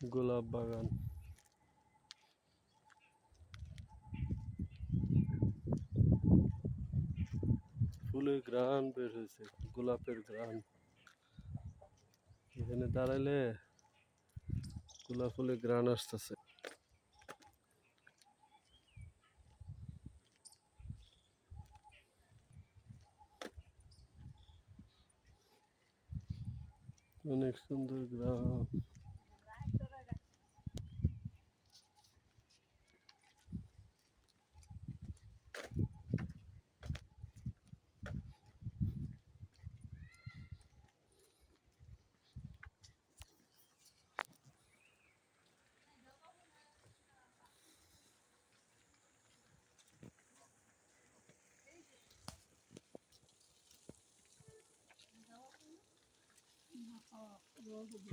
গোলাপ বাগান। ফুলের ঘ্রাণ বের হয়েছে, গোলাপের ঘ্রাণ। এখানে দাঁড়াইলে গোলাপ ফুলের ঘ্রাণ আসতেছে। অনেক সুন্দর গ্রাম।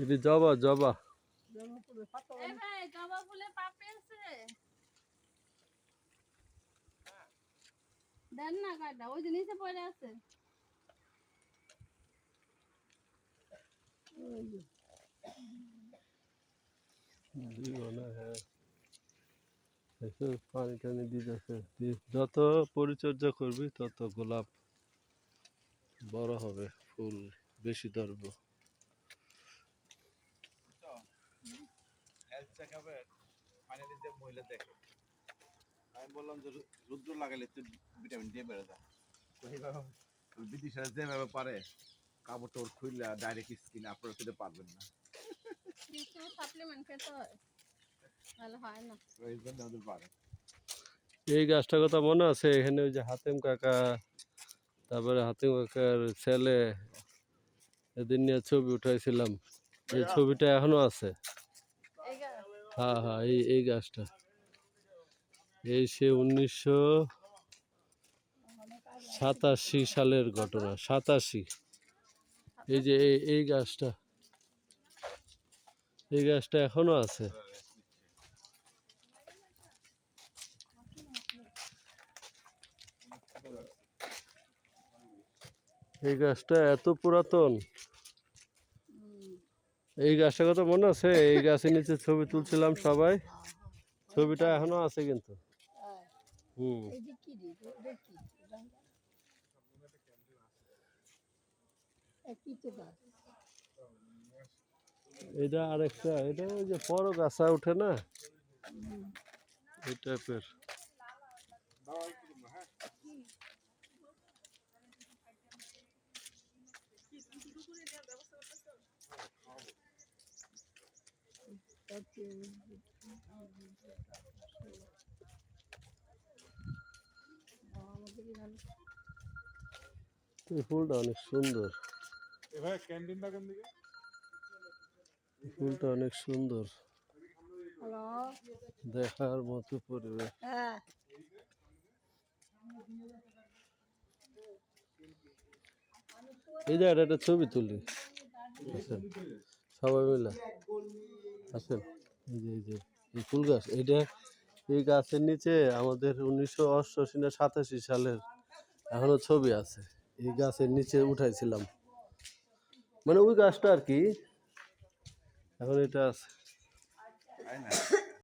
এটি জবা জবা। জবা ফুলের পাপড়ি আছে, দেন না কাটা, ওই যে নিচে পড়ে আছে। পানি টানি দিতেছে। যত পরিচর্যা করবি তত গোলাপ বড় হবে, ফুল বেশি ধরবে। আমি বললাম যে রুদ্র লাগালে তুই ভিটামিন ডি বেড়ে যায়। বিদেশিরা যেভাবে পারে কাপড় টাপড় খুললে ডাইরেক্ট স্কিন আপনারা খেতে পারবেন না। কিছু সাপ্লিমেন্ট খেতে হয়, ভালো হয় না। এই জন্য আমাদের পারে। এই গাছটার কথা মনে আছে? এখানে ওই যে হাতেম কাকা, তারপরে হাতেম কাকার ছেলে, এদিন নিয়ে ছবি উঠাইছিলাম। এই ছবিটা এখনো আছে। হ্যাঁ হ্যাঁ, এই গাছটা এই সে 1987 সালের ঘটনা। 87। এই যে এই গাছটা, এই গাছটা এখনো আছে। এই গাছটা এত পুরাতন। এই গাছটার কথা মনে আছে? এই গাছের নিচে ছবি তুলছিলাম সবাই। ছবিটা এখনো আছে কিন্তু। এটা আরেকটা, এটা ওই যে বড় গাছা উঠে না, এই টাইপের। এই ফুলটা অনেক সুন্দর, ফুলটা অনেক সুন্দর, দেখার মতো পরিবেশ। এই যে একটা ছবি তুলি, আসেন সবাই মিলে আসেন। এই যে এই ফুল গাছ, এইটা এই গাছের নিচে আমাদের 1988 না 87 সালের এখনো ছবি আছে। এই গাছের নিচে উঠাইছিলাম, মানে ওই গাছটা আর কি, এখন এটা আছে।